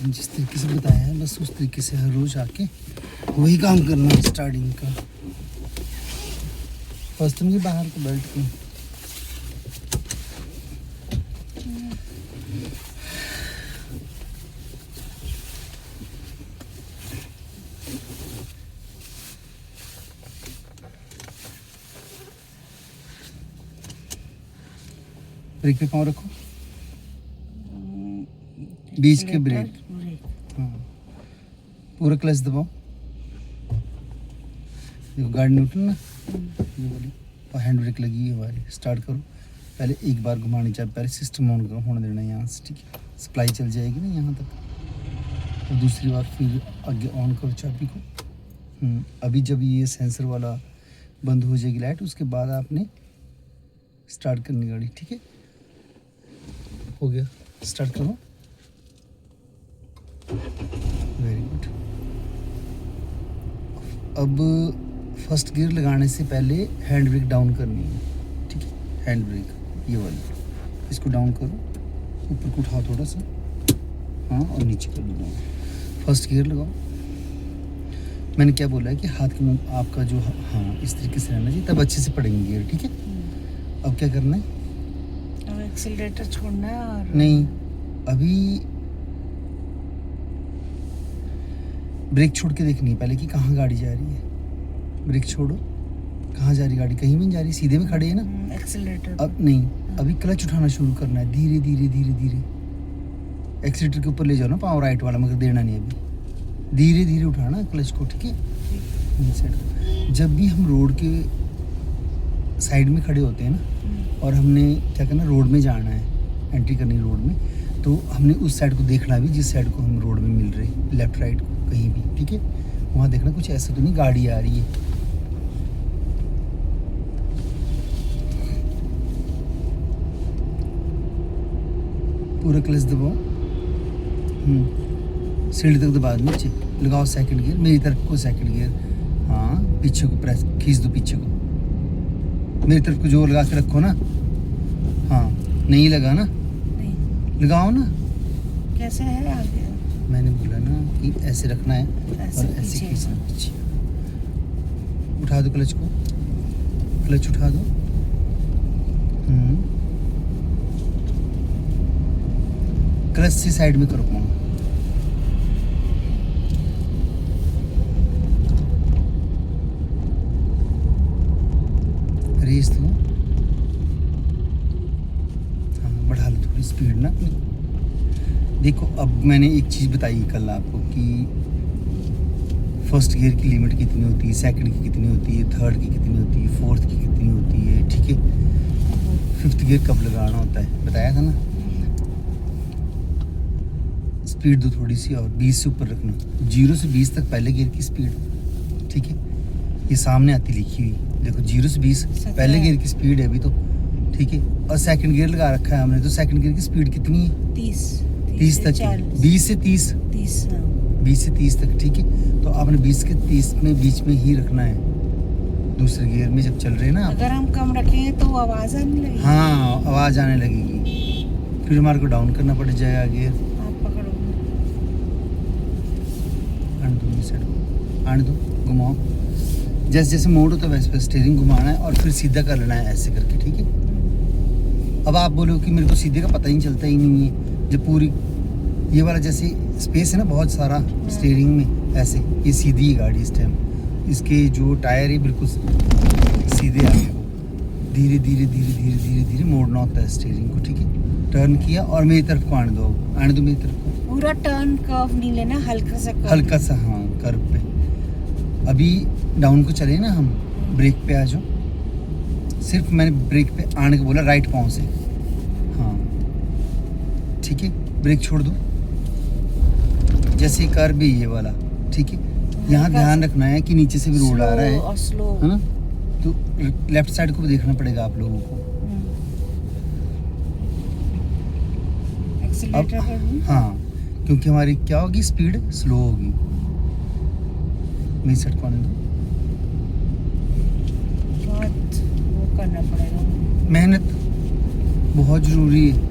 मैंने जिस तरीके से बताया है बस उस तरीके से हर रोज़ आके वही काम करना है स्टार्टिंग का। फर्स्ट मुझे बाहर को बेल्ट की ब्रेक पे पाँव रखो, बीच के ब्रेक, हाँ पूरा क्लच दबाओ। देखो गाड़ी न्यूट्रल ना ये वाली और हैंड ब्रेक लगी है हमारी। स्टार्ट करो, पहले एक बार घुमानी चाहिए, पहले सिस्टम ऑन होने देना है यहाँ से, ठीक है। सप्लाई चल जाएगी ना यहाँ तक, और दूसरी बार फिर आगे ऑन करो चाबी को। अभी जब ये सेंसर वाला बंद हो जाएगी लाइट, उसके बाद आपने स्टार्ट करनी गाड़ी, ठीक है। हो गया, स्टार्ट करो। Very good. अब फर्स्ट गियर लगाने से पहले हैंड ब्रेक डाउन करनी है, ठीक है। हैंड ब्रेक ये वाली, इसको डाउन करो, ऊपर को उठाओ थोड़ा सा, हाँ, और नीचे कर दो। फर्स्ट गियर लगाओ। मैंने क्या बोला है कि हाथ के मुंह आपका जो, हाँ इस तरीके से रहना चाहिए, तब अच्छे से पड़ेंगे गियर, ठीक है। अब क्या करना है, अब एक्सीलरेटर छोड़ना है और नहीं, अभी ब्रेक छोड़ के देखनी है पहले कि कहाँ गाड़ी जा रही है। ब्रेक छोड़ो, कहाँ जा रही गाड़ी, कहीं भी नहीं जा रही, सीधे में खड़े है ना। एक्सीलरेटर अब नहीं, अभी क्लच उठाना शुरू करना है, धीरे धीरे धीरे धीरे। एक्सीलरेटर के ऊपर ले जाओ ना पाँव, राइट वाला, मगर देना नहीं, अभी धीरे धीरे उठाना क्लच को, ठीक है। जब भी हम रोड के साइड में खड़े होते हैं ना, और हमने क्या करना, रोड में जाना है, एंट्री करनी रोड में, तो हमने उस साइड को देखना भी जिस साइड को हम रोड में मिल रहे, लेफ्ट राइट को कहीं भी, ठीक है। वहाँ देखना कुछ ऐसा तो नहीं गाड़ी आ रही है। पूरा क्लच दबाओ, सीढ़ी तक दबा दो, नीचे लगाओ सेकंड गियर, मेरी तरफ को सेकंड गियर, हाँ पीछे को प्रेस खींच दो, पीछे को मेरी तरफ को जोर लगा के रखो ना, हाँ नहीं लगा ना, नहीं लगाओ ना। कैसे है आगे, मैंने बोला ना कि ऐसे रखना है ऐसे और ऐसे पीछे। खींचना पीछे। उठा दो क्लच को, क्लच उठा दो, क्लच से साइड में करो पाँव, रेस दो, हाँ बढ़ा लो थोड़ी स्पीड ना अपनी। देखो अब मैंने एक चीज़ बताई कल आपको कि फर्स्ट गियर की लिमिट कितनी होती है, सेकंड की कितनी होती है, थर्ड की कितनी होती है, फोर्थ की कितनी होती है, ठीक है। फिफ्थ गियर कब लगाना होता है बताया था ना। स्पीड दो थोड़ी सी और 20 से ऊपर रखना, 0 से 20 तक पहले गियर की स्पीड, ठीक है। ये सामने आती लिखी हुई, देखो 0 से 20 पहले गियर की स्पीड है अभी तो, ठीक है। और सेकंड गियर लगा रखा है हमने, तो सेकंड गियर की स्पीड कितनी है, 30 तक, 20 से 30, 20 से 30 तक, ठीक है। तो आपने 20 के 30 में बीच में ही रखना है, दूसरे गियर में जब चल रहे हैं ना। अगर हम कम रखेंगे तो आवाज आने लगेगी, हाँ आवाज़ आने लगेगी, फिर हमारे को डाउन करना पड़ जाएगा गियर। आप पकड़ो, आने दो इस साइड को, आने दो, घुमाओ, जैसे जैसे मोड़ होता है वैसे वैसे स्टीयरिंग घुमाना है और फिर सीधा कर लेना है ऐसे करके, ठीक है। अब आप बोलो कि मेरे को सीधे का पता ही चलता ही नहीं है, जब पूरी ये वाला जैसे स्पेस है ना बहुत सारा स्टीयरिंग में, ऐसे ये सीधी है गाड़ी इस टाइम, इसके जो टायर है बिल्कुल सीधे आगे को, धीरे धीरे धीरे धीरे धीरे धीरे मोड़ना होता है स्टीयरिंग को, ठीक है। टर्न किया और मेरी तरफ को आने दो, आने दो मेरी तरफ को, पूरा टर्न कर्व नहीं लेना, हल्का सा कर्व, हल्का सा, हाँ कर्व पे। अभी डाउन को चले ना हम, ब्रेक पे आ जाओ, सिर्फ मैंने ब्रेक पे आने को बोला राइट पाँव से, हाँ ठीक है। ब्रेक छोड़ दो, जैसे कर्व भी ये वाला, ठीक है। यहाँ ध्यान रखना है कि नीचे से भी रोड आ रहा है और स्लो, है ना, तो लेफ्ट साइड को भी देखना पड़ेगा आप लोगों को। एक्सीलरेटर पर भी, हाँ क्योंकि हमारी क्या होगी, स्पीड स्लो होगी। मेरी साइड को आने दो, बहुत वो करना पड़ेगा, मेहनत बहुत ज़रूरी है।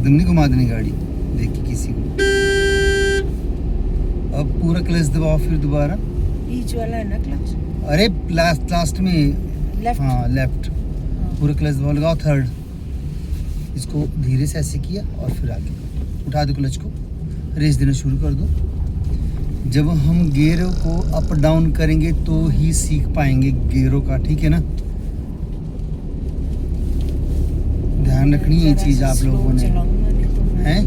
एकदम नहीं घुमा देनी गाड़ी देख के किसी को। अब पूरा क्लच दबाओ फिर दोबारा। बीच वाला है ना क्लच, अरे लास्ट में लेफ्ट। हाँ लेफ्ट, पूरा क्लच दबाओ, लगाओ थर्ड। इसको धीरे से ऐसे किया और फिर आगे उठा दो क्लच को, रेस देना शुरू कर दो। जब हम गियरों को अप डाउन करेंगे तो ही सीख पाएंगे गियरों का, ठीक है ना। ध्यान रखनी है ये चीज़ आप लोगों ने, हैं।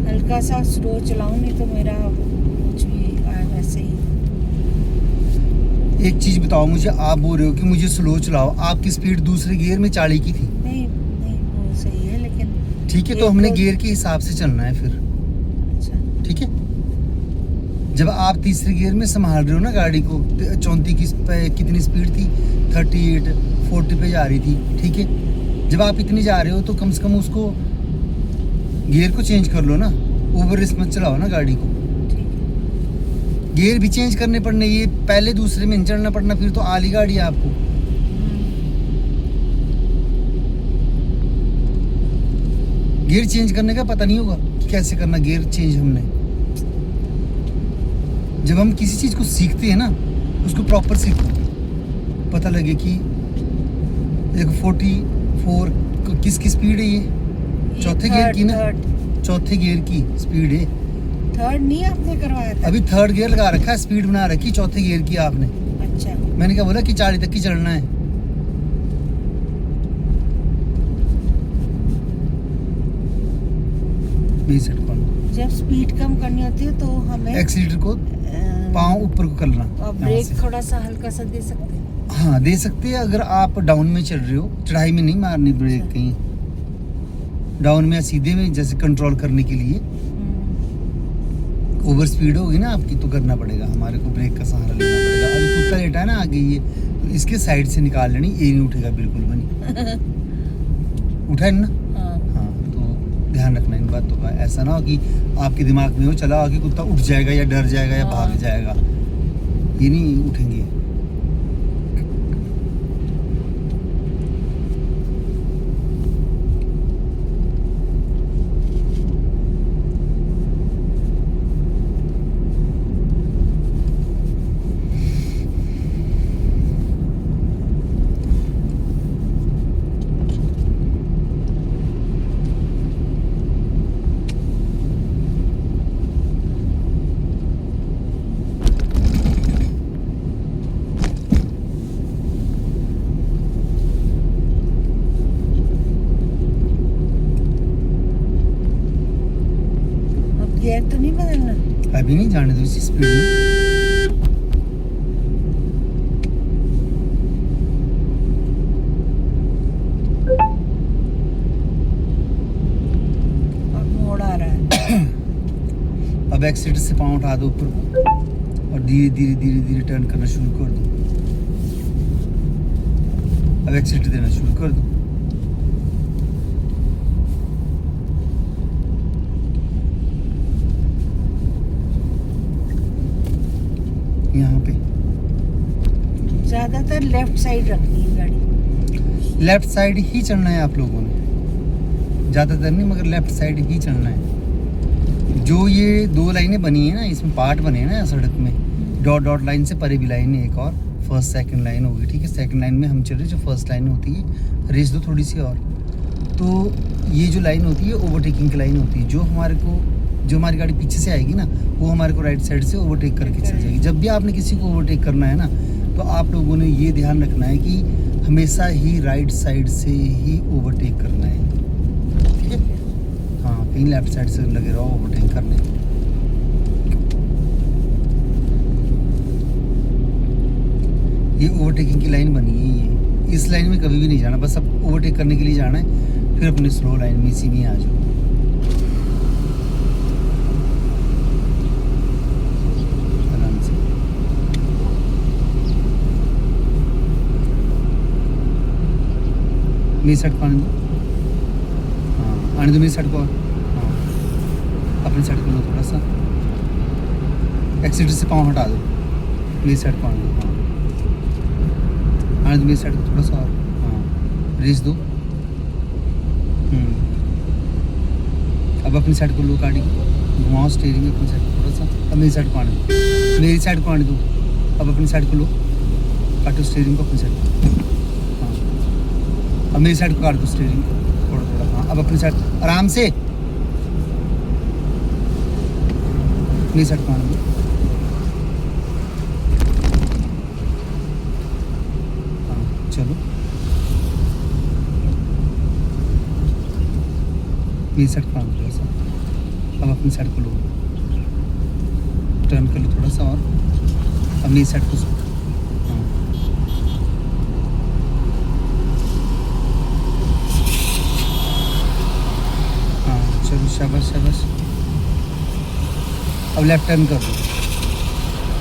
हल्का सा स्लो चलाऊं, नहीं तो मेरा कुछ भी वैसे ही। एक चीज़ बताओ मुझे, आप बोल रहे हो कि मुझे स्लो चलाओ, आपकी स्पीड दूसरे गियर में 40 की थी। नहीं नहीं वो सही है, लेकिन ठीक है, तो हमने गियर के हिसाब से चलना है फिर, अच्छा ठीक है। जब आप तीसरे गियर में संभाल रहे हो ना गाड़ी को, 34 की कितनी स्पीड थी, 38 40 पे जा रही थी, ठीक है। जब आप इतनी जा रहे हो तो कम से कम उसको गियर को चेंज कर लो ना, ओवर रेस मत चलाओ ना गाड़ी को। ठीक है। गियर भी चेंज करने पड़ने, ये पहले दूसरे में नहीं चढ़ना पड़ना, फिर तो आली गाड़ी है आपको। गियर चेंज करने का पता नहीं होगा कि कैसे करना गियर चेंज हमने। जब हम किसी चीज़ को सीखते हैं ना, उसको प्रॉपर सीखो, पता लगे कि देखो 44 किसकी स्पीड है, ये चौथे गियर की ना, चौथे गियर की स्पीड है। थर्ड नहीं आपने करवाया था? अभी थर्ड गियर लगा रखा है, स्पीड बना रखी चौथे गियर की आपने। अच्छा, मैंने क्या बोला कि 40 तक की चढ़ना है। जब स्पीड कम करनी होती है तो हमें एक्सीलेटर को पाँव ऊपर को करना, ब्रेक थोड़ा सा हल्का सा दे सकते हैं। हाँ दे सकते हैं, अगर आप डाउन में चल रहे हो, चढ़ाई में नहीं मारनी ब्रेक, कहीं डाउन में या सीधे में, जैसे कंट्रोल करने के लिए। ओवर स्पीड होगी ना आपकी तो करना पड़ेगा, हमारे को ब्रेक का सहारा लेना पड़ेगा। अभी कुत्ता लेटा है ना आगे, ये तो इसके साइड से निकाल लेनी, ये नहीं उठेगा बिल्कुल भी नहीं। उठा है ना। हाँ तो ध्यान रखना इन बातों का, ऐसा ना हो कि आपके दिमाग में हो चला कि कुत्ता उठ जाएगा या डर जाएगा या भाग जाएगा, ये नहीं उठेंगे। गियर तो नहीं बदलना अभी, नहीं जाने दो इसी स्पीड में। अब मोड़ आ रहा है। अब एक्सीलेटर से पाँव उठा दो ऊपर को और धीरे धीरे धीरे धीरे टर्न करना शुरू कर दो। अब एक्सीलेटर देना शुरू कर दो। यहाँ पे ज्यादातर लेफ्ट साइड रखनी है गाड़ी। लेफ्ट साइड ही चलना है आप लोगों ने, ज़्यादातर नहीं मगर लेफ्ट साइड ही चलना है। जो ये दो लाइनें बनी है ना, इसमें पार्ट बने हैं ना सड़क में, डॉट डॉट लाइन से परे भी लाइन है एक और, फर्स्ट सेकंड लाइन होगी, ठीक है। सेकंड लाइन में हम चल रहे, जो फर्स्ट लाइन होती है, रेस दो थोड़ी सी और। तो ये जो लाइन होती है ओवरटेकिंग की लाइन होती है, जो हमारी गाड़ी पीछे से आएगी ना, वो हमारे को राइट साइड से ओवरटेक करके चल जाएगी। जब भी आपने किसी को ओवरटेक करना है ना, तो आप लोगों ने ये ध्यान रखना है कि हमेशा ही राइट साइड से ही ओवरटेक करना है, ठीक है। हाँ, कहीं लेफ्ट साइड से लगे रहो ओवरटेक करने। ये ओवरटेकिंग की लाइन बनी है, ये इस लाइन में कभी भी नहीं जाना, बस अब ओवरटेक करने के लिए जाना है, फिर अपने स्लो लाइन में इसी में आ जाओ। मेरी साइड को आने दो, हाँ आने दो मेरी साइड को, हाँ अपनी साइड को लो थोड़ा सा, एक्सीलेटर से पाँव हटा दो, मेरी साइड को आने दो, हाँ आने दो मेरी साइड को थोड़ा सा और, हाँ रेस दो, अब अपनी साइड को लो गाड़ी को, घुमाओ स्टीयरिंग अपनी साइड को थोड़ा सा। अब मेरी साइड को आने दो, मेरी साइड को आने दो। अब अपनी साइड को लो, काटो स्टीयरिंग को अपनी साइड को। हाँ, अब मेरी साइड को काट दो स्टीयरिंग को थोड़ा थोड़ा। हाँ, अब अपनी साइड आराम से मेरी साइड को आने दो। हाँ, चलो मेरी साइड को आने दो थोड़ा सा। अब अपनी साइड को लो, टर्न कर लो थोड़ा सा और। अब मेरी साइड को हाँ, हाँ चलो शाबाश शाबाश। अब लेफ्ट टर्न कर दो,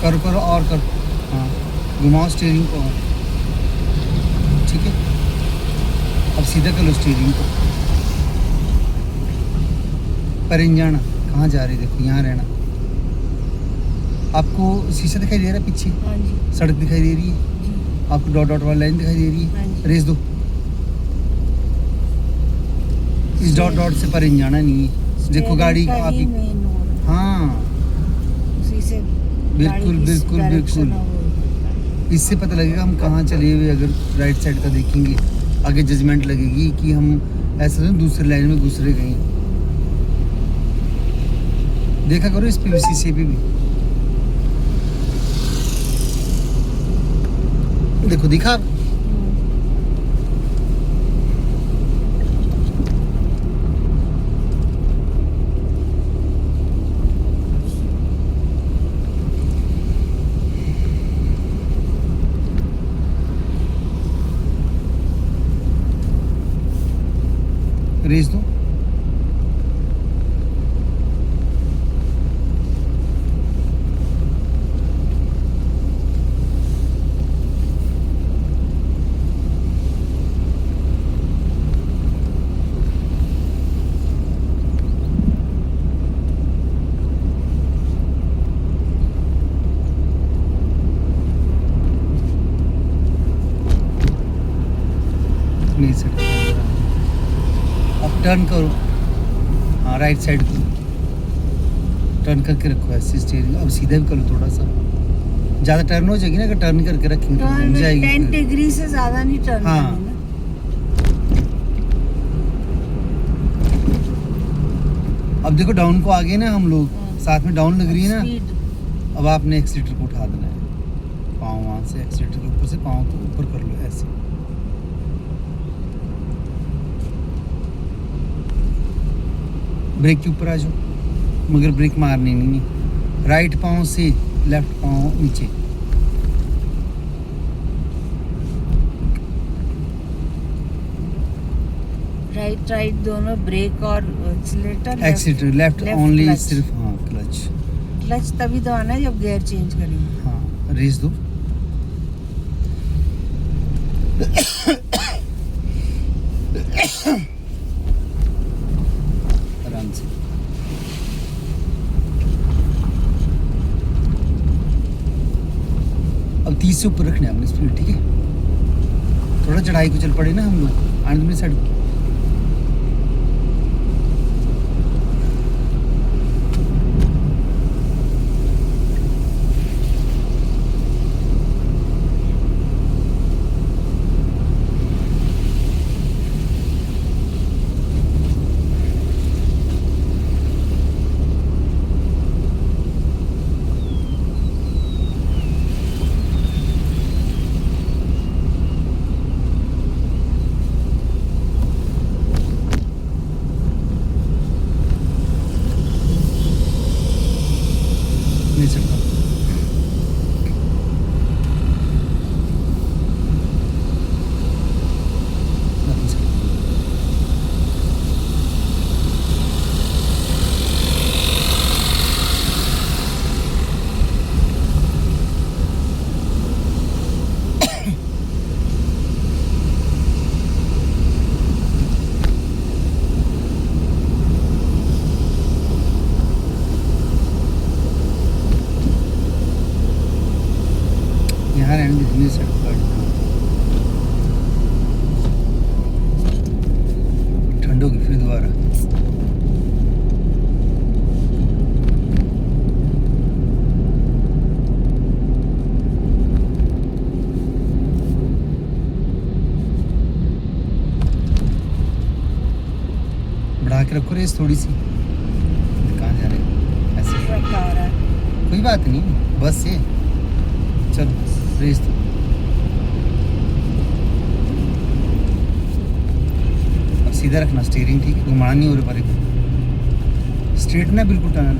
करो करो और करो। हाँ, घुमाओ स्टीयरिंग को और, ठीक है। अब सीधा कर लो स्टीयरिंग को। पर इन जाना, कहाँ जा रही देखो, यहाँ रहना। आपको शीशा दिखाई दे रहा है पीछे, हाँ जी सड़क दिखाई दे रही है, जी आपको डॉट डॉट वाली लाइन दिखाई दे रही हाँ है। जी। रेस दो, इस डॉट डॉट से पर इन जाना नहीं है। देखो गाड़ी का आपकी, ही मेन वो है, हाँ उसी से बिल्कुल गाड़ी की बिल्कुल direction बिल्कुल। है वो। इससे पता लगेगा हम कहाँ चले हुए। अगर राइट साइड का देखेंगे आगे जजमेंट लगेगी कि हम ऐसा नहीं दूसरे लाइन में घुस रहे कहीं। देखा करो इस पीवीसी से भी। देखो दिखा, रेस दो। नहीं सर, अब टर्न करो। हाँ राइट साइड को टर्न करके रखो ऐसे स्टीयरिंग। अब सीधा भी करो थोड़ा सा, ज़्यादा टर्न हो जाएगी ना। अगर टर्न करके रखेंगे तो घूम जाएगी 10 फिर। डिग्री से ज्यादा नहीं टर्न हाँ। करना ना। अब देखो डाउन को आगे ना हम लोग, हाँ। साथ में डाउन लग रही है ना। Speed। अब आपने एक्सीटर को उठा देना है, पाँव वहाँ से एक्सीटर के ऊपर से पाँव को ऊपर कर लो ऐसे। ब्रेक के ऊपर आ जाओ, मगर ब्रेक मारनी नहीं है। राइट पाँव से लेफ्ट पाँव नीचे। राइट राइट दोनों, ब्रेक और एक्सीलेटर। एक्सीटर लेफ्ट left ओनली, clutch। सिर्फ हाँ क्लच। क्लच तभी दबाना है जब गियर चेंज करेंगे। हाँ रेस दो। आराम से। अब 30 से ऊपर रखना है अपनी स्पीड, ठीक है। थोड़ा चढ़ाई को चल पड़े ना हम लोग, आने दो मेरी साइड को। नहीं सकता। नहीं सकता। यहाँ रहने दीजिए मेरी साइड को। ठंड होगी फिर दोबारा। के रखो रेस थोड़ी सी। कहाँ जा रहे हैं ऐसे? ट्रक आ रहा है। कोई बात नहीं, बस से चलो रेस दो। अब सीधा रखना स्टीयरिंग, ठीक है? घुमाना नहीं हो रहा पर स्ट्रेट ना, बिल्कुल टर्न।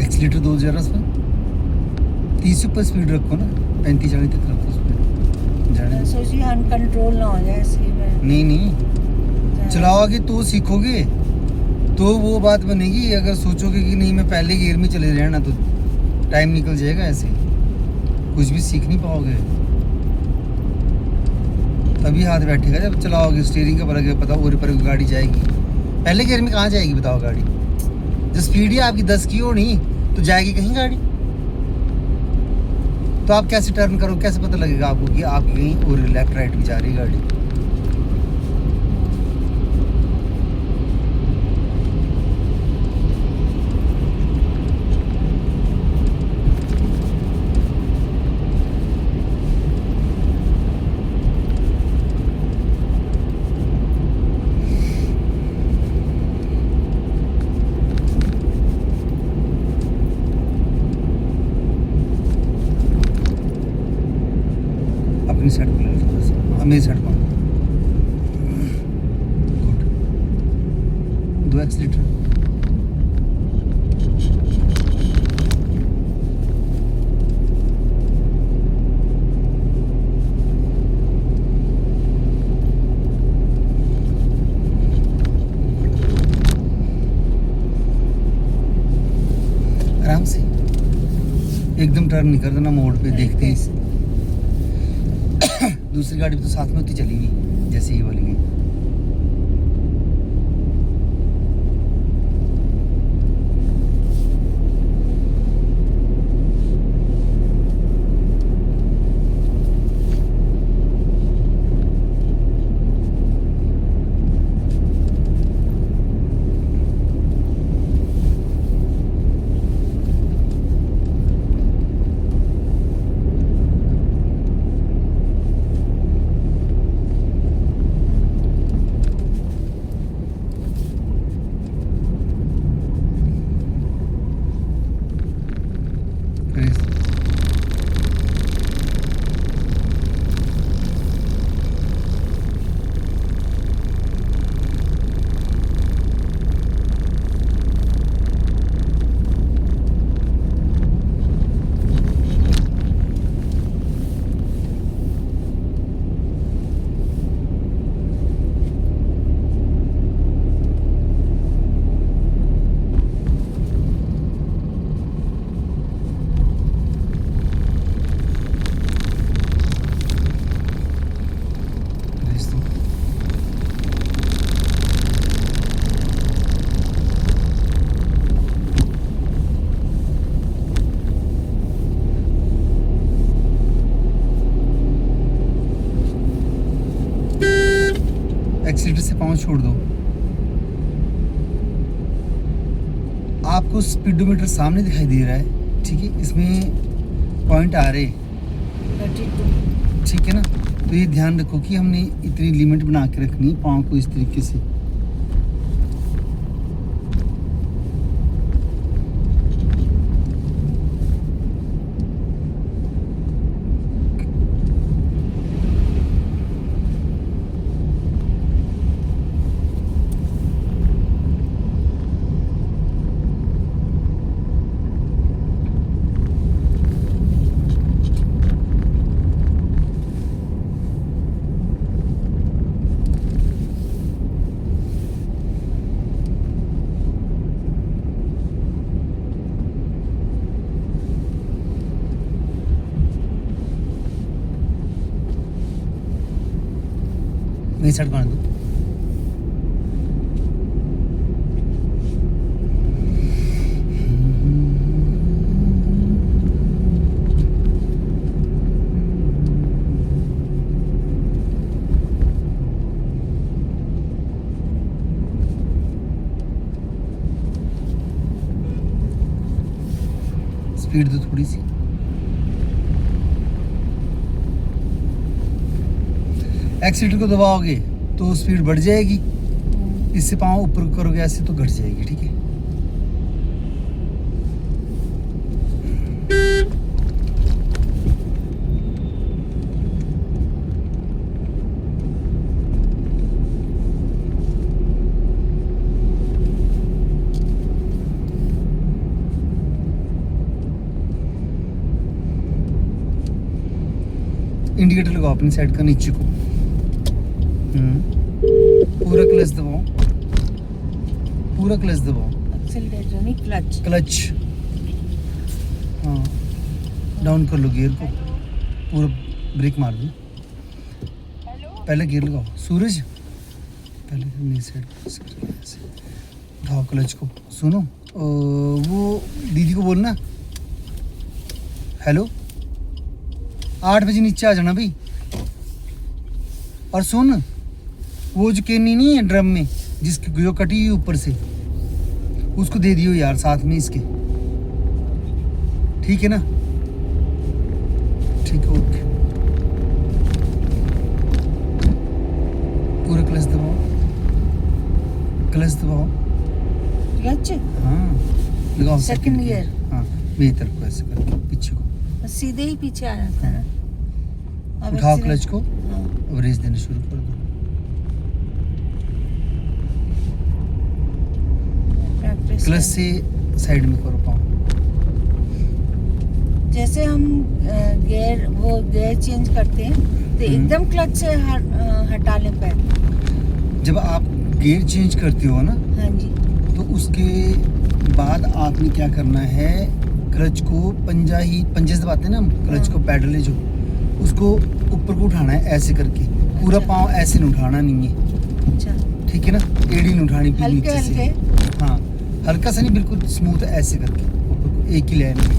एक्सीलेटर दो जरा सा, 30 ऊपर स्पीड रखो ना, 35-40 तक रखो स्पीड जाने। मैं सोची अनकंट्रोल ना हो जाए इसलिए मैं नहीं नहीं, चलाओगे तो सीखोगे, तो वो बात बनेगी। अगर सोचोगे कि नहीं मैं पहले गियर में चले रहना, तो टाइम निकल जाएगा, ऐसे कुछ भी सीख नहीं पाओगे। तभी हाथ बैठेगा जब चलाओगे, स्टीयरिंग का पता और पर गाड़ी जाएगी। पहले गियर में कहाँ जाएगी बताओ गाड़ी? जो स्पीड है आपकी 10 की हो नहीं तो जाएगी कहीं गाड़ी? तो आप कैसे टर्न करो, कैसे पता लगेगा आपको कि आपकी कहीं और लेफ्ट राइट में जा रही है गाड़ी? अपनी साइड पर थोड़ा सा, मेरी साइड पर। Good, 2 accelerator. आराम से एकदम टर्न नहीं कर देना मोड़ पे, देखते ही। दूसरी गाड़ी भी तो साथ में होती चली गई जैसे ये वाली गई। एक्सीलेटर से पाँव छोड़ दो। आपको स्पीडोमीटर सामने दिखाई दे रहा है, ठीक है? इसमें पॉइंट आ रहे, 32। ठीक है ना? तो ये ध्यान रखो कि हमने इतनी लिमिट बना के रखनी है पाँव को इस तरीके से। मेरी साइड बांध दो। स्पीड दो थोड़ी सी। एक्सीटर को दबाओगे तो स्पीड बढ़ जाएगी, इससे पाँव ऊपर करोगे ऐसे तो घट जाएगी, ठीक है। इंडिकेटर लगाओ अपनी साइड का नीचे को। पूरा क्लच दबाओ, पूरा क्लच दबाओ। एक्सेलरेटर नहीं, क्लच। क्लच, हाँ डाउन कर लो गियर को, पूरा ब्रेक मार दो। पहले गियर लगाओ सूरज, पहले मेरी साइड उठाओ क्लच को। सुनो वो दीदी को बोलना हेलो 8 बजे नीचे आ जाना भाई। और सुन वो जो केनी नहीं है ड्रम में जिसकी जो कटी हुई ऊपर से, उसको दे दियो यार साथ में इसके, ठीक है ना? ठीक है ओके। पूरा क्लच दबाओ, क्लच दबाओ। क्लच, हाँ लगाओ सेकंड गियर। हाँ मेरी तरफ को ऐसे करके पीछे को सीधे ही पीछे आ जाता है ना। अब उठाओ accelerate- क्लच को, हाँ। अब रेस देना शुरू कर दो। प्रैक्टिस क्लच कर। से साइड में करो पाँव। जैसे हम गियर चेंज करते हैं तो एकदम क्लच से हटा लें पैर। जब आप गियर चेंज करते हो ना हाँ जी। तो उसके बाद आपने क्या करना है, क्लच को पंजे से दबाते हैं ना हम, क्लच को पैडल है जो उसको ऊपर को उठाना है ऐसे करके, पूरा अच्छा। पाँव ऐसे नहीं उठाना नहीं है, अच्छा, ठीक है ना? एड़ी नहीं उठानी फिर हल्के नीचे से। हल्के। हाँ हल्का सा नहीं, बिल्कुल स्मूथ ऐसे करके ऊपर को एक ही लाइन में।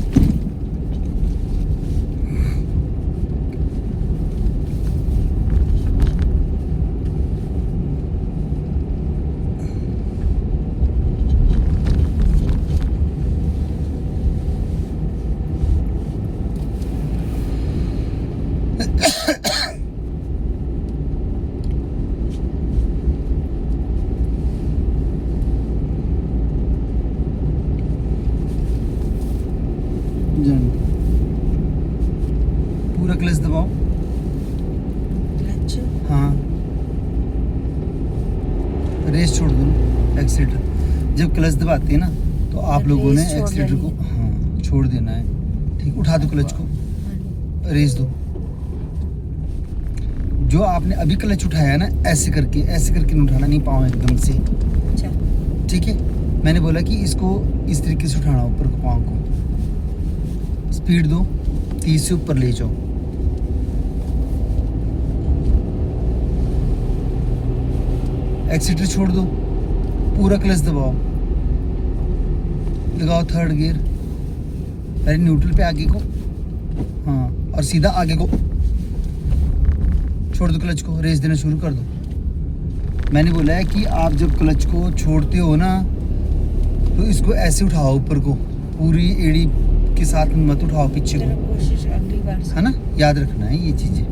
पूरा क्लच दबाओ। क्लच। हाँ रेस छोड़ दो एक्सीटर। जब क्लच दबाते हैं ना तो आप लोगों ने रेस छोड़ एक्सीटर को देनी हाँ छोड़ देना है, ठीक। उठा दो क्लच को, रेस दो। जो आपने अभी क्लच उठाया ना ऐसे करके नहीं उठाना, नहीं पाँव एकदम से, अच्छा, ठीक है? मैंने बोला कि इसको इस तरीके से उठाना ऊपर को, पाँव को। स्पीड दो, 30 से ऊपर ले जाओ। एक्सीटर छोड़ दो, पूरा क्लच दबाओ, लगाओ थर्ड गियर। पहले न्यूट्रल पे आगे को, हाँ और सीधा आगे को छोड़ दो क्लच को, रेस देना शुरू कर दो। मैंने बोला है कि आप जब क्लच को छोड़ते हो ना तो इसको ऐसे उठाओ ऊपर को, पूरी एड़ी के साथ मत उठाओ पीछे चलो को, कोशिश अगली बार से। है ना? याद रखना है ये चीजें।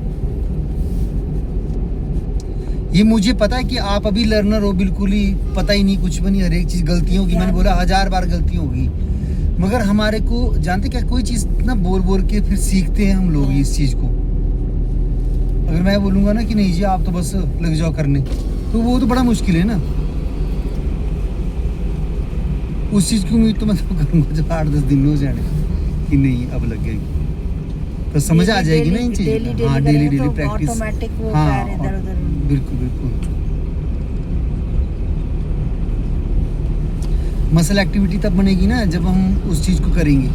ये मुझे पता है कि आप अभी लर्नर हो, बिल्कुल ही पता ही नहीं, कुछ भी नहीं, हर एक चीज गलती होगी। मैंने बोला 1000 बार गलती होगी, मगर हमारे को जानते क्या, कोई चीज ना बोल के फिर सीखते हैं हम लोग इस चीज को। अगर मैं बोलूंगा ना कि नहीं जी आप तो बस लग जाओ करने, तो वो तो बड़ा मुश्किल है ना। उस चीज की उम्मीद तो मैं तो करूंगा जब 8-10 दिन हो जाने कि नहीं अब लग गई, तो समझ आ जाएगी ना इन चीजों की। हाँ डेली प्रैक्टिस, ऑटोमेटिक वो हाँ पैर इधर उधर। बिल्कुल बिल्कुल। मसल एक्टिविटी तब बनेगी ना जब हम उस चीज़ को करेंगे,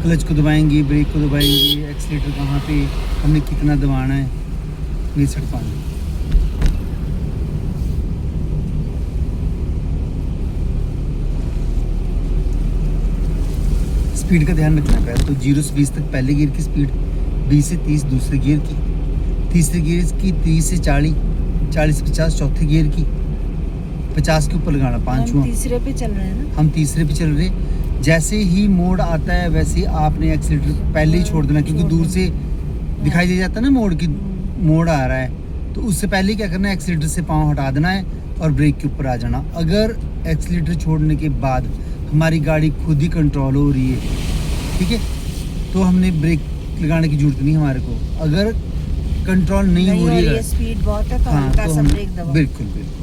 क्लच को दबाएंगे, ब्रेक को दबाएंगे, एक्सीलेटर कहाँ पे हमने कितना दबाना है, नहीं सट पाएंगे। स्पीड का ध्यान रखना है, तो 0 से 20 तक पहले गियर की स्पीड, 20 से 30 दूसरे गियर की, तीसरे गियर की 30 से 40, 40 से 50 चौथे गियर की, 50 के ऊपर लगाना पांचवा। हम तीसरे पे चल रहे हैं ना। हम तीसरे पे चल रहे, जैसे ही मोड़ आता है वैसे ही आपने एक्सीलेटर पहले ही छोड़ देना, क्योंकि छोड़ दूर से दिखाई दे जाता है ना मोड़ की, हम्म। मोड़ आ रहा है, तो उससे पहले क्या करना है, एक्सीलेटर से पाँव हटा देना है और ब्रेक के ऊपर आ जाना। अगर एक्सीलेटर छोड़ने के बाद हमारी गाड़ी खुद ही कंट्रोल हो रही है, ठीक है, तो हमने ब्रेक लगाने की जरूरत नहीं हमारे को। अगर कंट्रोल नहीं हो रही है, स्पीड बहुत है तो हाँ, हल्का तो सा हम ब्रेक दबाओ। बिल्कुल बिल्कुल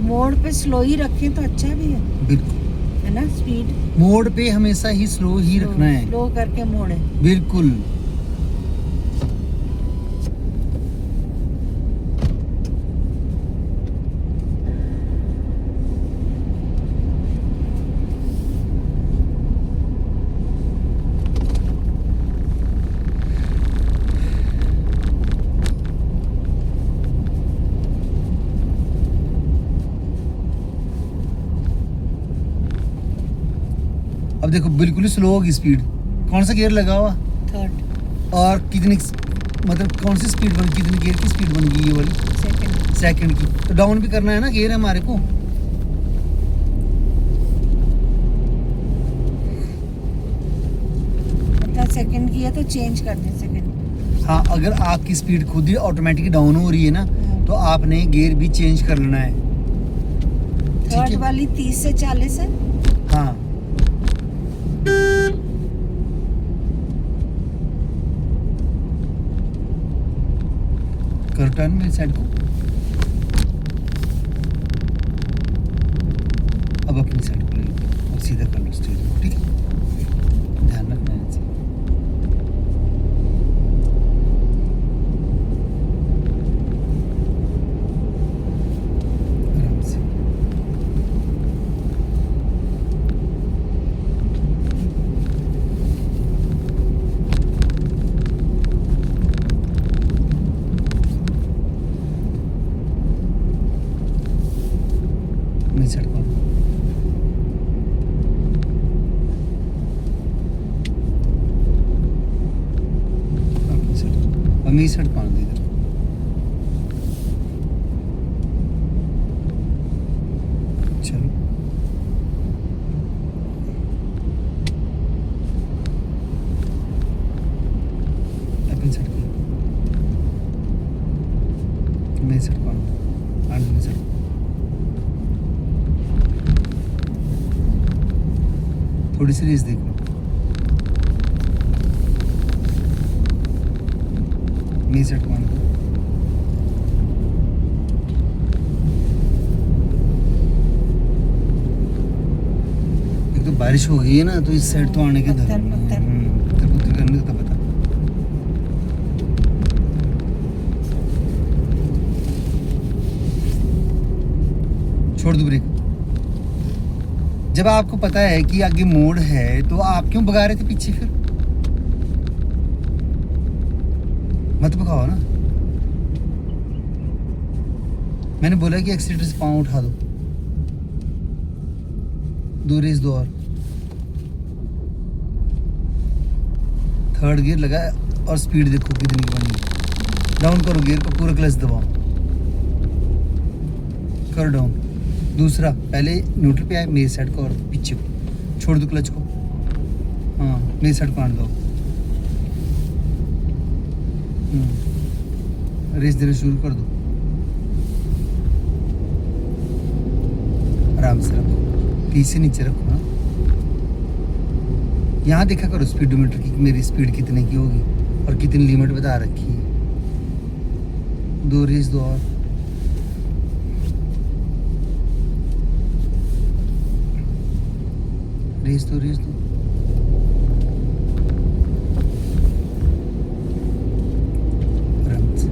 मोड़ पे स्लो ही रखें तो अच्छा भी बिल्कुल है ना, स्पीड मोड़ पे हमेशा ही स्लो ही रखना है, स्लो करके मोड़े। बिल्कुल। अब देखो बिल्कुल ही स्लो होगी स्पीड। कौन सा गियर लगा हुआ थर्ड और कितनी, मतलब कौन सी स्पीड बन, कितनी गियर की स्पीड बन गई ये वाली, सेकंड। सेकंड की, तो डाउन भी करना है ना गियर हमारे को। मतलब सेकंड की है तो चेंज कर दें सेकंड। हाँ, अगर आपकी स्पीड खुद ही ऑटोमेटिक डाउन हो रही है ना, तो आपने गियर भी चेंज कर लेना है, ठीक थर्ड है। वाली 30 से 40 है। हाँ, करो टर्न मेरी साइड को, अब अपनी साइड को ले लो और सीधा कर लो स्टीयरिंग को, ठीक है, ध्यान रखना है इसे। आराम से। मेरी साइड को अपनी साइड को, अब मेरी साइड को आने दो इधर। चलो अपनी साइड को, मेरी साइड को आने दो, मेरी साइड को। थोड़ी सी रेस देख लो, मेरी साइड को आने दो। एक तो बारिश हो गई है ना, तो इस साइड तो आने के पत्थर, पत्थर। पत्थर करने का तो पता। छोड़ दो ब्रेक। जब आपको पता है कि आगे मोड़ है तो आप क्यों भगा रहे थे पीछे फिर? मत भगाओ ना, मैंने बोला कि एक्सीलेटर से पाँव उठा दो, दो रेस दो और। थर्ड गियर लगा और स्पीड देखो कितनी बनी। डाउन करो गियर को, पूरा क्लच दबाओ, करो डाउन। दूसरा, पहले न्यूट्रल पे आए, मेरी साइड को और पीछे को छोड़ दो क्लच को, हाँ मेरी साइड को आने दो। रेस देना शुरू कर दो, आराम से रखो, पीछे नीचे रखो ना। यहाँ देखा करो स्पीडोमीटर की मेरी स्पीड कितने की होगी और कितनी लिमिट बता रखी है। दो रेस दो और। रेस दो, रेस दो। आराम से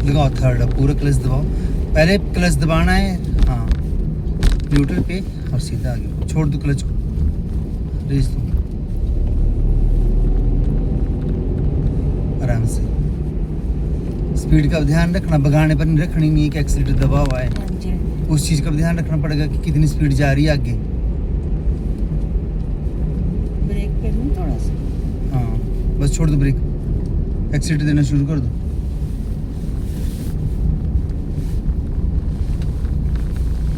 लगाओ थर्ड, अब पूरा क्लच दबाओ। पहले क्लच दबाना है, हाँ न्यूट्रल पे और सीधा आगे छोड़ दो क्लच को, रेस दो आराम से। स्पीड का ध्यान रखना, भगाने पर नहीं रखनी नहीं है कि एक्सीलेटर दबा हुआ है, हाँ जी। उस चीज़ का भी ध्यान रखना पड़ेगा कि कितनी स्पीड जा रही है आगे। ब्रेक पे लूँ थोड़ा सा। हाँ बस छोड़ दो ब्रेक, एक्सीटर देना शुरू कर दो।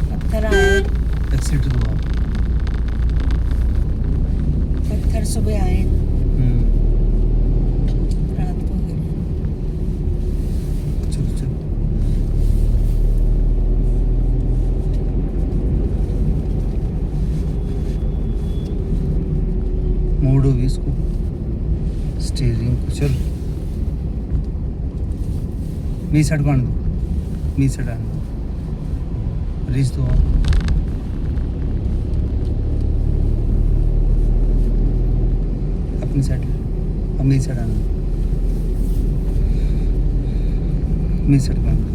पत्थर आए, एक्सीटर दो आप। पत्थर सुबह आए, हम्म, रात को गिरे। चलो चलो। मोड़ो भी इसको, स्टीयरिंग को। चलो मी साइड को आने दो, मी साइड आने दो, रिस दो आप। अपनी साइड अब मेरी साइड आना, मेरी साइड को आना।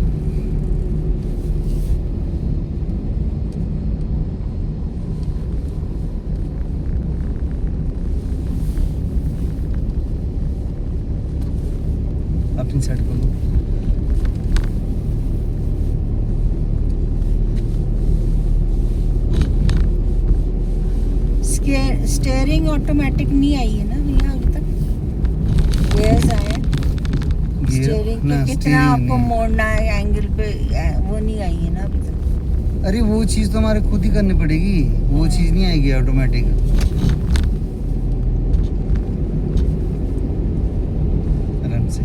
अपनी साइड को लो। स्टेयरिंग ऑटोमेटिक नहीं आई है ना भैया अभी तक, गियर्स आए, स्टेयरिंग ना, के कितना steering आपको नहीं। मोड़ना है एंगल पे, वो नहीं आई है ना अभी तक। अरे वो चीज़ तो हमारे खुद ही करनी पड़ेगी, वो चीज़ नहीं आएगी ऑटोमेटिक। आराम से।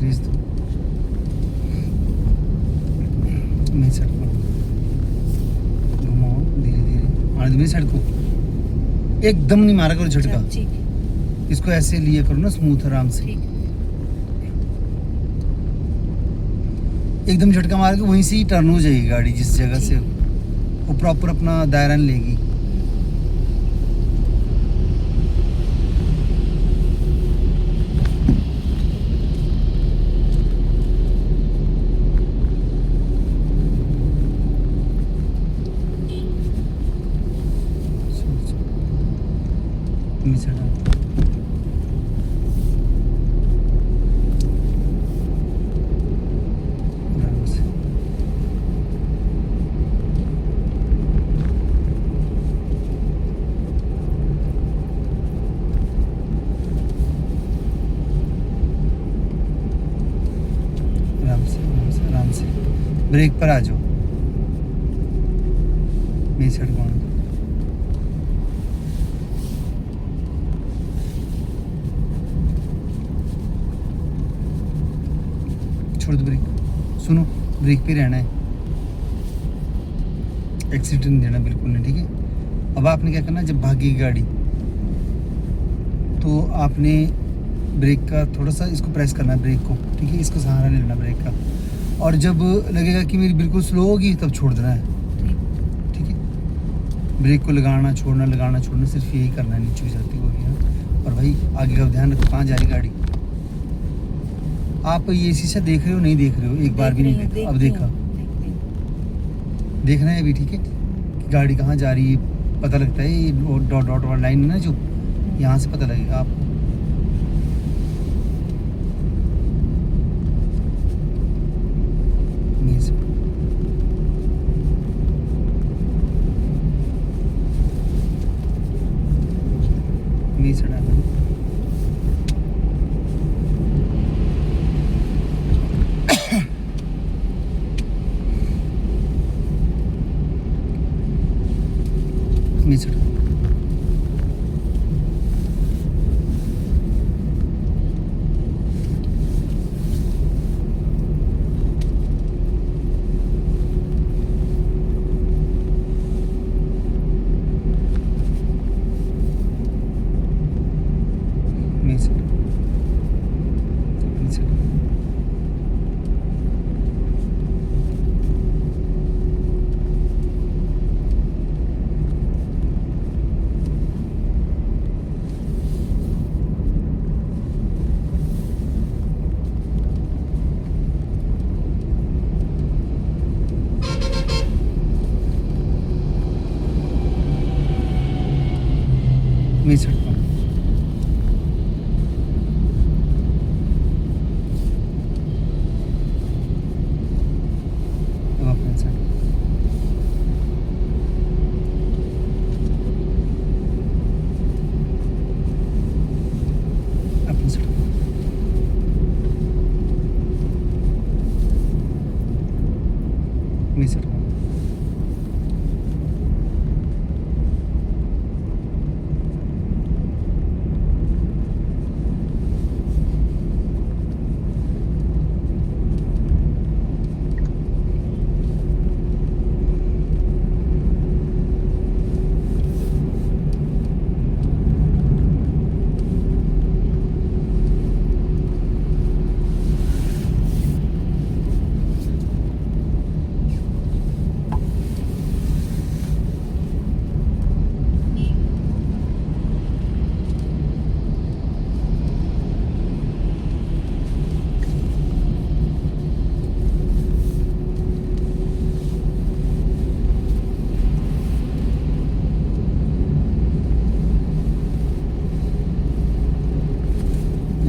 रिस दो। मेरी साइड को घुमाओ धीरे धीरे, आने दो मेरी साइड को। एकदम नहीं मारा करो झटका, चल, ठीक है, इसको ऐसे लिया करो ना स्मूथ आराम से। ठीक है। एकदम झटका मार के वहीं से ही टर्न हो जाएगी गाड़ी, जिस जगह से वो प्रॉपर अपना दायरा लेगी। नीचे डाल। आराम से। आराम से आराम से आराम से। ब्रेक पर आ जाओ, मेरी साइड को आना। छोड़ दो ब्रेक, सुनो ब्रेक पे रहना है, एक्सीडेंट नहीं देना बिल्कुल नहीं, ठीक है। अब आपने क्या करना, जब भागेगी गाड़ी तो आपने ब्रेक का थोड़ा सा इसको प्रेस करना है, ब्रेक को, ठीक है, इसको सहारा ले लेना ब्रेक का। और जब लगेगा कि मेरी बिल्कुल स्लो होगी तब छोड़ देना है, ठीक है। ब्रेक को लगाना छोड़ना सिर्फ यही करना है, नीचे हो जाती होगी। हाँ, और भाई आगे का ध्यान रखो, कहाँ जा रही गाड़ी। आप ये शीशा देख रहे हो नहीं देख रहे हो, एक बार भी नहीं देखा, अब देखा, देखना है अभी, ठीक है। कि गाड़ी कहाँ जा रही है पता लगता है, ये डॉट डॉट वाला लाइन है ना जो, यहाँ से पता लगेगा आपको। ये से। नीचे डालना। नीचे डाल।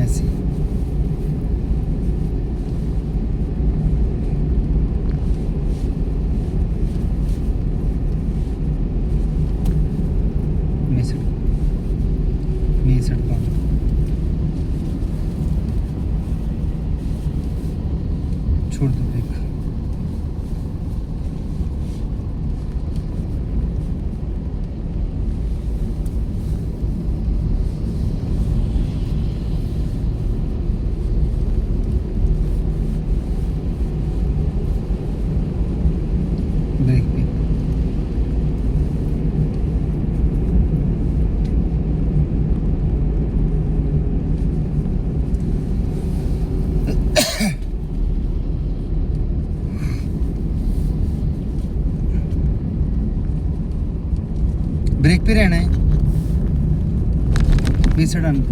ऐसे छोड़ दो ब्रेक। ब्रेक पे ब्रेक पे रहना है। बीस डन।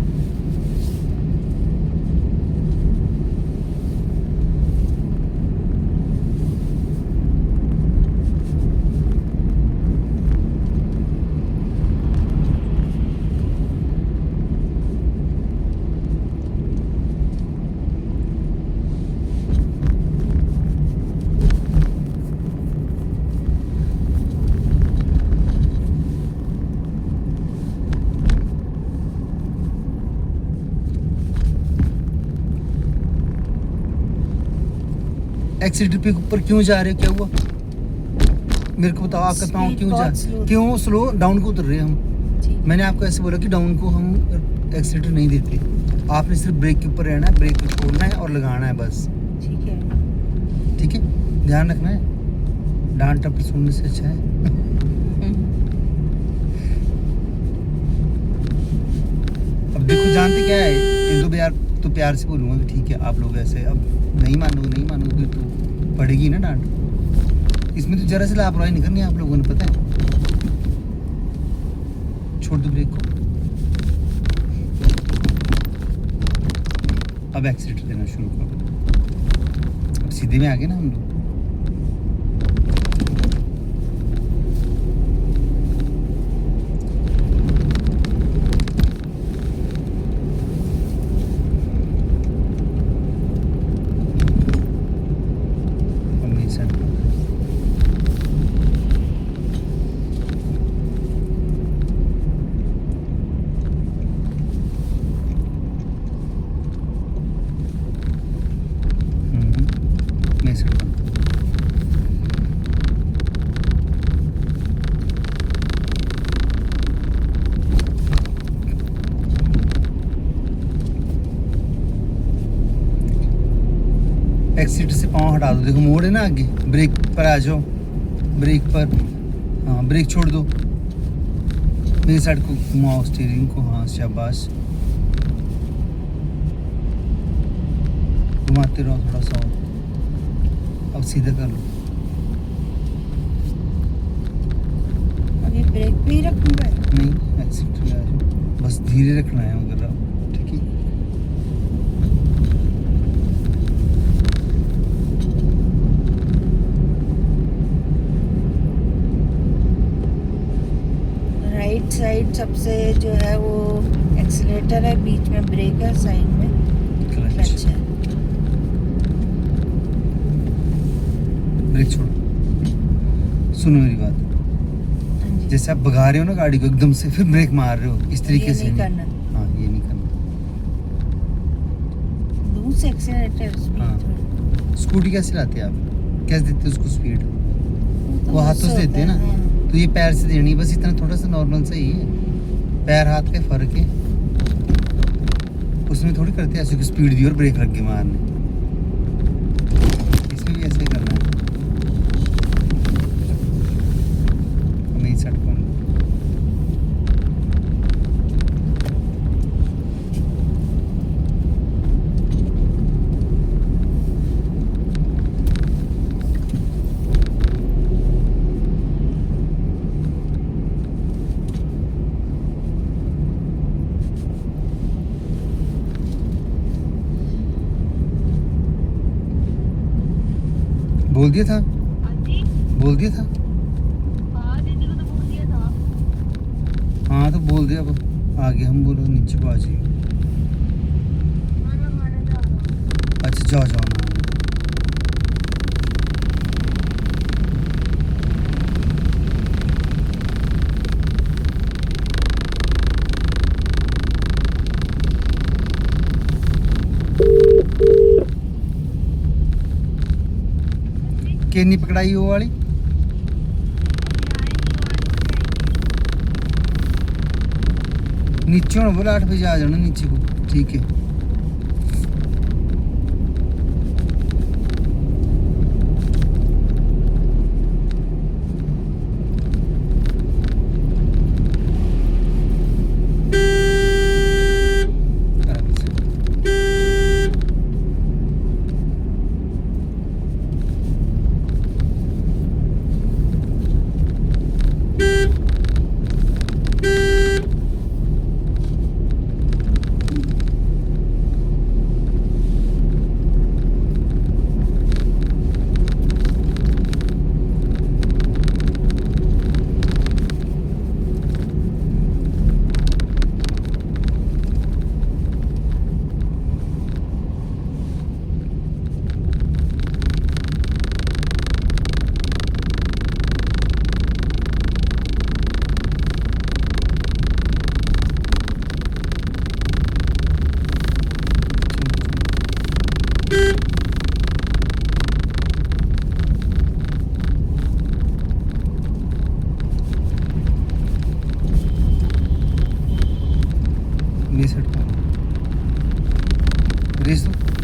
एक्सीटर पे ऊपर क्यों जा रहे हो, क्या हुआ मेरे को बताओ। आपका पाँव Speed क्यों बहुत जा slow क्यों स्लो डाउन को उतर रहे हैं हम। ठीक मैंने आपको ऐसे बोला कि डाउन को हम एक्सीटर नहीं देते। आपने सिर्फ ब्रेक के ऊपर रहना है, ब्रेक को छोड़ना है और लगाना है बस। ठीक है। ठीक है, ध्यान रखना है। डांट टप सुनने से अच्छा है। अब देखो जानते क्या है, एक दो बार तो प्यार से बोलूँगा कि ठीक है आप लोग ऐसे, अब नहीं मानोगे तो पड़ेगी ना डांट। इसमें तो जरा से लापरवाही नहीं करनी आप लोगों ने, पता है। छोड़ दो ब्रेक को। अब एक्सीटर देना शुरू करो। अब सीधे में आ गए ना हम लोग। एक्सीटर से पाँव हटा दो। देखो मोड़ है ना आगे, ब्रेक पर आ जाओ। ब्रेक पर, हाँ ब्रेक छोड़ दो। मेरी साइड को घुमाओ स्टीयरिंग को। हाँ शाबाश, घुमाते रहो थोड़ा सा। अब सीधा कर लो। अभी ब्रेक पे ही रखूंगा। नहीं, एक्सीटर में आ जाओ, बस धीरे रखना है मगर आप, ठीक है। राइट साइड सबसे जो है वो एक्सीलेटर है, बीच में ब्रेक है, साइड में क्लच है। ब्रेक छोड़ो। सुनो मेरी बात, हाँ जी। जैसे आप भगा रहे हो ना गाड़ी को एकदम से, फिर ब्रेक मार रहे हो इस तरीके ये से नहीं करना। हाँ ये नहीं करना। लूज एक्सीलेटर हाँ। स्पीड। स्कूटी कैसे लाते हैं आप, कैसे देते हो उसको स्पीड? तो वो हाथों से देते हैं ना। हाँ। तो ये पैर से देनी, बस इतना थोड़ा सा नॉर्मल सा ही है। पैर हाथ का फर्क है, उसमें थोड़ी करते हैं ऐसे कि स्पीड दी और ब्रेक रख के मारने। इसमें भी ऐसे ही करना है। हमें सेट कौन बोल दिया था, बोल दिया था। हाँ तो बोल दिया, अब आगे हम बोलो नीचे को आ जाइए। जाओ जाओ ना केनी पकड़ाई वो वाली नीचे होना बोला 8 बजे आ जाना नीचे को ठीक है रेस दो